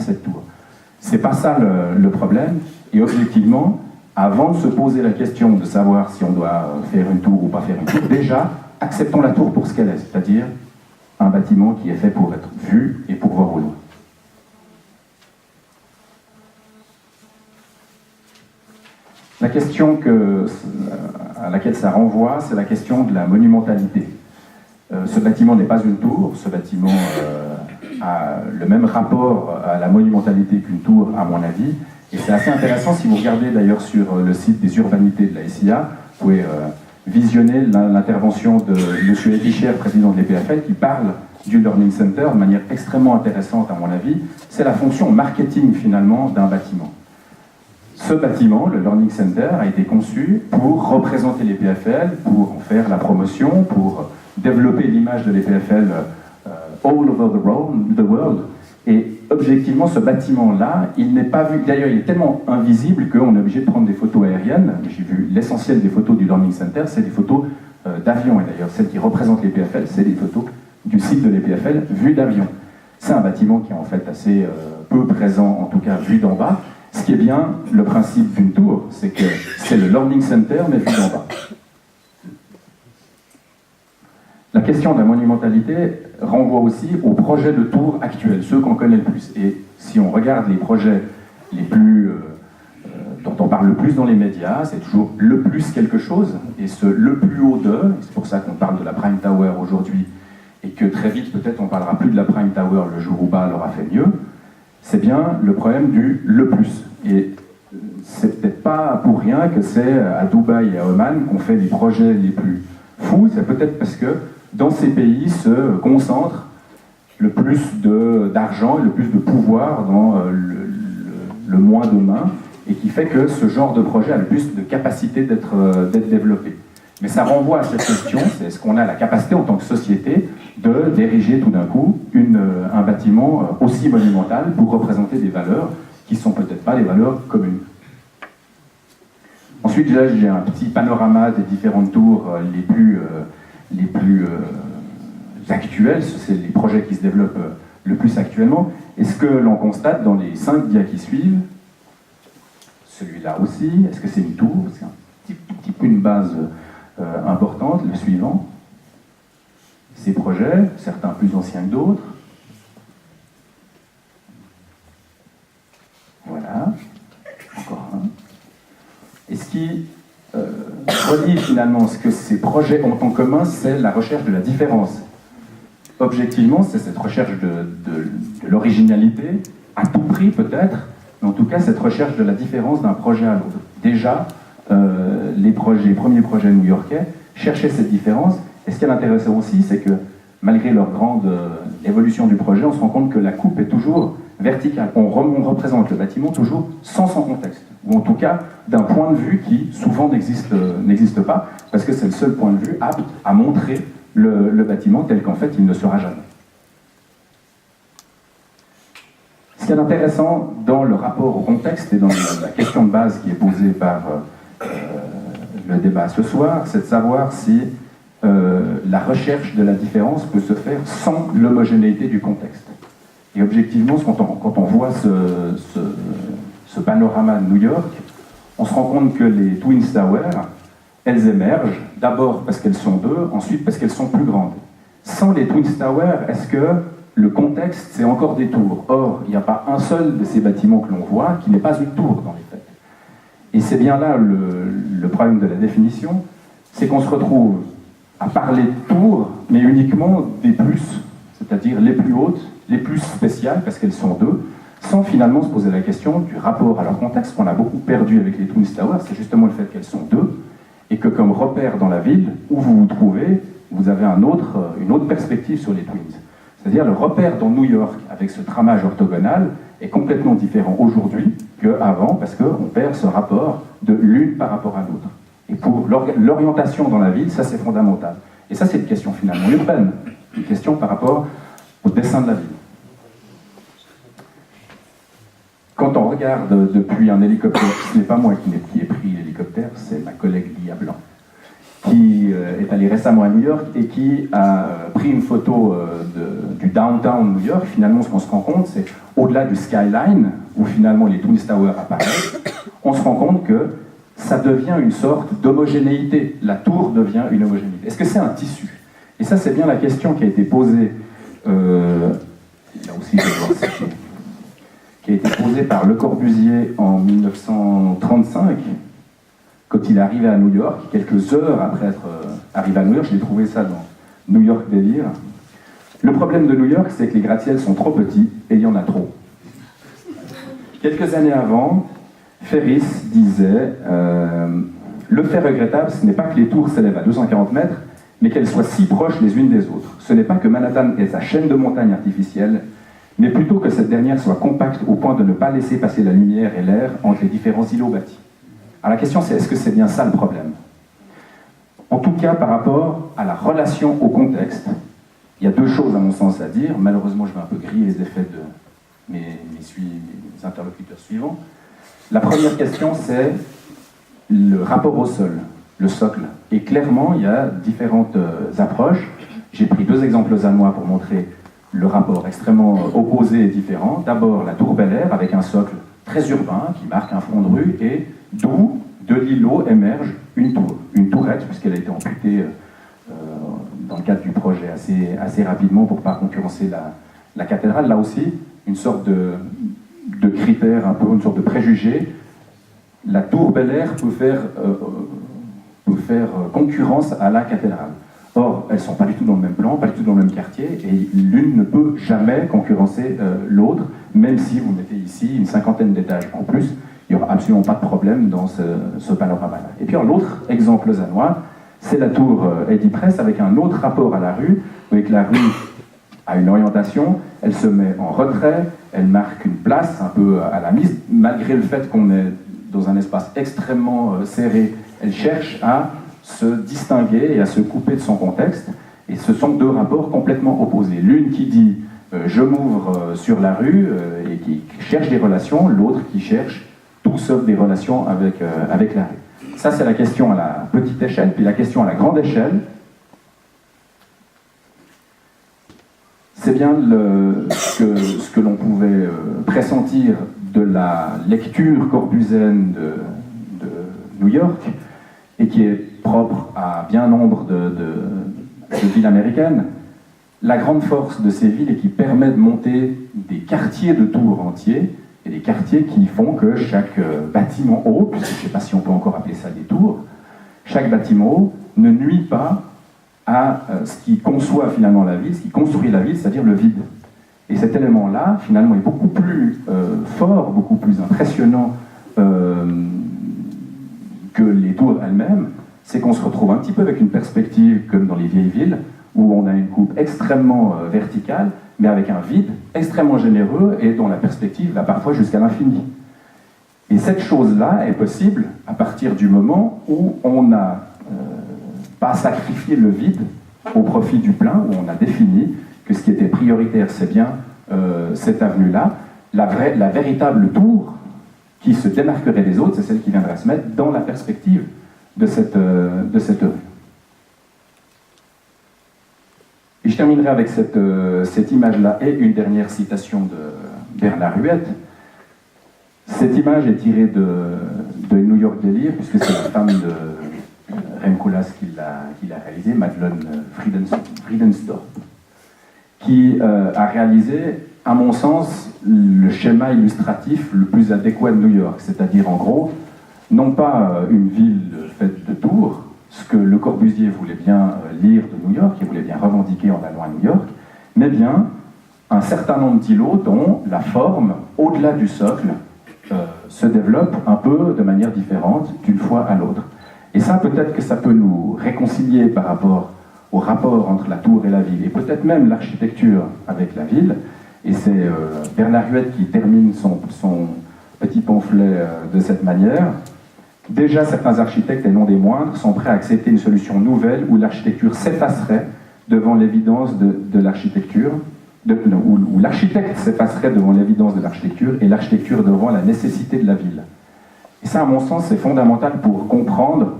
cette tour. C'est pas ça le problème, et objectivement, avant de se poser la question de savoir si on doit faire une tour ou pas faire une tour, déjà, acceptons la tour pour ce qu'elle est, c'est-à-dire un bâtiment qui est fait pour être vu et pour voir au loin. La question à laquelle ça renvoie, c'est la question de la monumentalité. Ce bâtiment n'est pas une tour, ce bâtiment a le même rapport à la monumentalité qu'une tour, à mon avis, et c'est assez intéressant si vous regardez d'ailleurs sur le site des urbanités de la SIA, vous pouvez visionner l'intervention de M. Epicher, président de l'EPFL, qui parle du Learning Center de manière extrêmement intéressante à mon avis. C'est la fonction marketing finalement d'un bâtiment. Ce bâtiment, le Learning Center, a été conçu pour représenter l'EPFL, pour en faire la promotion, pour développer l'image de l'EPFL all over the world. Et objectivement, ce bâtiment-là, il n'est pas vu. D'ailleurs, il est tellement invisible qu'on est obligé de prendre des photos aériennes. J'ai vu l'essentiel des photos du Learning Center, c'est des photos d'avion. Et d'ailleurs, celles qui représentent l'EPFL, c'est des photos du site de l'EPFL vues d'avion. C'est un bâtiment qui est en fait assez peu présent, en tout cas vu d'en bas. Ce qui est bien, le principe d'une tour, c'est que c'est le Learning Center, mais vu d'en bas. La question de la monumentalité renvoie aussi aux projets de tour actuels, ceux qu'on connaît le plus. Et si on regarde les projets les plus, dont on parle le plus dans les médias, c'est toujours le plus quelque chose, et le plus haut de, c'est pour ça qu'on parle de la Prime Tower aujourd'hui, et que très vite peut-être on ne parlera plus de la Prime Tower le jour où Bâle aura fait mieux, c'est bien le problème du le plus. Et c'est peut-être pas pour rien que c'est à Dubaï et à Oman qu'on fait les projets les plus fous, c'est peut-être parce que dans ces pays se concentre le plus d'argent et le plus de pouvoir dans le moins de main, et qui fait que ce genre de projet a le plus de capacité d'être développé. Mais ça renvoie à cette question, c'est est-ce qu'on a la capacité en tant que société d'ériger tout d'un coup un bâtiment aussi monumental pour représenter des valeurs qui ne sont peut-être pas les valeurs communes. Ensuite, là, j'ai un petit panorama des différentes tours les plus actuelles, c'est les projets qui se développent le plus actuellement. Et ce que l'on constate dans les 5 dias qui suivent, celui-là aussi, est-ce que c'est une tour? C'est un petit peu une base importante, le suivant. Ces projets, certains plus anciens que d'autres. Voilà, encore un. Et ce qui relie finalement ce que ces projets ont en commun, c'est la recherche de la différence. Objectivement, c'est cette recherche de l'originalité, à tout prix peut-être, mais en tout cas cette recherche de la différence d'un projet à l'autre. Déjà, les premiers projets new-yorkais cherchaient cette différence, et ce qui est intéressant aussi, c'est que malgré leur grande évolution du projet, on se rend compte que la coupe est toujours verticale. On représente le bâtiment toujours sans son contexte, ou en tout cas d'un point de vue qui souvent n'existe pas, parce que c'est le seul point de vue apte à montrer le bâtiment tel qu'en fait il ne sera jamais. Ce qui est intéressant dans le rapport au contexte et dans la question de base qui est posée par le débat ce soir, c'est de savoir si la recherche de la différence peut se faire sans l'homogénéité du contexte. Et objectivement, quand on voit ce panorama de New York, on se rend compte que les Twin Towers, elles émergent d'abord parce qu'elles sont deux, ensuite parce qu'elles sont plus grandes. Sans les Twin Towers, est-ce que le contexte, c'est encore des tours? Or, il n'y a pas un seul de ces bâtiments que l'on voit qui n'est pas une tour dans les faits. Et c'est bien là le problème de la définition, c'est qu'on se retrouve à parler de tours, mais uniquement des plus, c'est-à-dire les plus hautes, les plus spéciales, parce qu'elles sont deux, sans finalement se poser la question du rapport à leur contexte, qu'on a beaucoup perdu avec les Twin Towers, c'est justement le fait qu'elles sont deux, et que comme repère dans la ville où vous vous trouvez, vous avez une autre perspective sur les Twins. C'est-à-dire le repère dans New York, avec ce tramage orthogonal, est complètement différent aujourd'hui qu'avant, parce qu'on perd ce rapport de l'une par rapport à l'autre. Et pour l'orientation dans la ville, ça c'est fondamental. Et ça c'est une question finalement urbaine, une question par rapport au dessin de la ville. Quand on regarde depuis un hélicoptère, ce n'est pas moi qui ai pris l'hélicoptère, c'est ma collègue Lia Blanc, qui est allée récemment à New York et qui a pris une photo du downtown New York, finalement, ce qu'on se rend compte, c'est au-delà du skyline, où finalement les Twin Towers apparaissent, on se rend compte que ça devient une sorte d'homogénéité. La tour devient une homogénéité. Est-ce que c'est un tissu? Et ça, c'est bien la question qui a été posée, là aussi, je vais voir citer, qui a été posée par Le Corbusier en 1935, quand il est arrivé à New York, quelques heures après être arrivé à New York. J'ai trouvé ça dans New York Délire. Le problème de New York, c'est que les gratte-ciels sont trop petits et il y en a trop. Quelques années avant, Ferris disait le fait regrettable, ce n'est pas que les tours s'élèvent à 240 mètres, mais qu'elles soient si proches les unes des autres. Ce n'est pas que Manhattan est sa chaîne de montagnes artificielles, mais plutôt que cette dernière soit compacte au point de ne pas laisser passer la lumière et l'air entre les différents îlots bâtis. Alors la question c'est, est-ce que c'est bien ça le problème? En tout cas, par rapport à la relation au contexte, il y a deux choses à mon sens à dire. Malheureusement, je vais un peu griller les effets de mes interlocuteurs suivants. La première question, c'est le rapport au sol, le socle. Et clairement, il y a différentes approches. J'ai pris deux exemples à moi pour montrer le rapport extrêmement opposé et différent. D'abord, la tour Bel Air, avec un socle très urbain qui marque un front de rue, et d'où, de l'îlot, émerge une tour, une tourette, puisqu'elle a été amputée dans le cadre du projet assez rapidement pour ne pas concurrencer la cathédrale. Là aussi, une sorte de critère, un peu une sorte de préjugé. La tour Bel Air peut faire concurrence à la cathédrale. Or, elles ne sont pas du tout dans le même plan, pas du tout dans le même quartier, et l'une ne peut jamais concurrencer l'autre, même si vous mettez ici une cinquantaine d'étages en plus, il n'y aura absolument pas de problème dans ce panorama-là. Et puis, l'autre exemple lausannois, c'est la tour Eddy Press, avec un autre rapport à la rue, avec la rue à une orientation, elle se met en retrait, elle marque une place un peu à la mise, malgré le fait qu'on est dans un espace extrêmement serré, elle cherche à se distinguer et à se couper de son contexte, et ce sont deux rapports complètement opposés. L'une qui dit je m'ouvre sur la rue et qui cherche des relations, l'autre qui cherche tout sauf des relations avec la rue. Ça, c'est la question à la petite échelle. Puis la question à la grande échelle, c'est bien ce que l'on pouvait pressentir de la lecture corbusienne de New York, et qui est propre à bien nombre de villes américaines. La grande force de ces villes est qui permet de monter des quartiers de tours entiers, et des quartiers qui font que chaque bâtiment haut, puisque je ne sais pas si on peut encore appeler ça des tours, chaque bâtiment haut ne nuit pas à ce qui conçoit finalement la ville, ce qui construit la ville, c'est-à-dire le vide. Et cet élément-là, finalement, est beaucoup plus fort, beaucoup plus impressionnant que les tours elles-mêmes. C'est qu'on se retrouve un petit peu avec une perspective comme dans les vieilles villes, où on a une coupe extrêmement verticale, mais avec un vide extrêmement généreux et dont la perspective va parfois jusqu'à l'infini. Et cette chose-là est possible à partir du moment où on n'a pas sacrifié le vide au profit du plein, où on a défini que ce qui était prioritaire, c'est bien cette avenue-là. La véritable tour qui se démarquerait des autres, c'est celle qui viendrait se mettre dans la perspective de cette rue. Et je terminerai avec cette image-là et une dernière citation de Bernard Huet. Cette image est tirée de New York Délire, puisque c'est la femme de Rem Koolhaas qui l'a réalisée, Madeleine Friedensdorf, qui a réalisé, à mon sens, le schéma illustratif le plus adéquat de New York, c'est-à-dire en gros, non pas une ville faite de tours, ce que Le Corbusier voulait bien lire de New York, il voulait bien revendiquer en allant à New York, mais bien un certain nombre d'îlots dont la forme, au-delà du socle, se développe un peu de manière différente d'une fois à l'autre. Et ça, peut-être que ça peut nous réconcilier par rapport au rapport entre la tour et la ville, et peut-être même l'architecture avec la ville. Et c'est Bernard Huet qui termine son petit pamphlet de cette manière. Déjà, certains architectes, et non des moindres, sont prêts à accepter une solution nouvelle où l'architecture s'effacerait devant l'évidence de l'architecture, où l'architecte s'effacerait devant l'évidence de l'architecture et l'architecture devant la nécessité de la ville. Et ça, à mon sens, c'est fondamental pour comprendre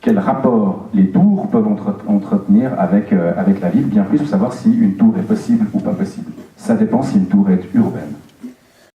quel rapport les tours peuvent entretenir avec la ville, bien plus pour savoir si une tour est possible ou pas possible. Ça dépend si une tour est urbaine.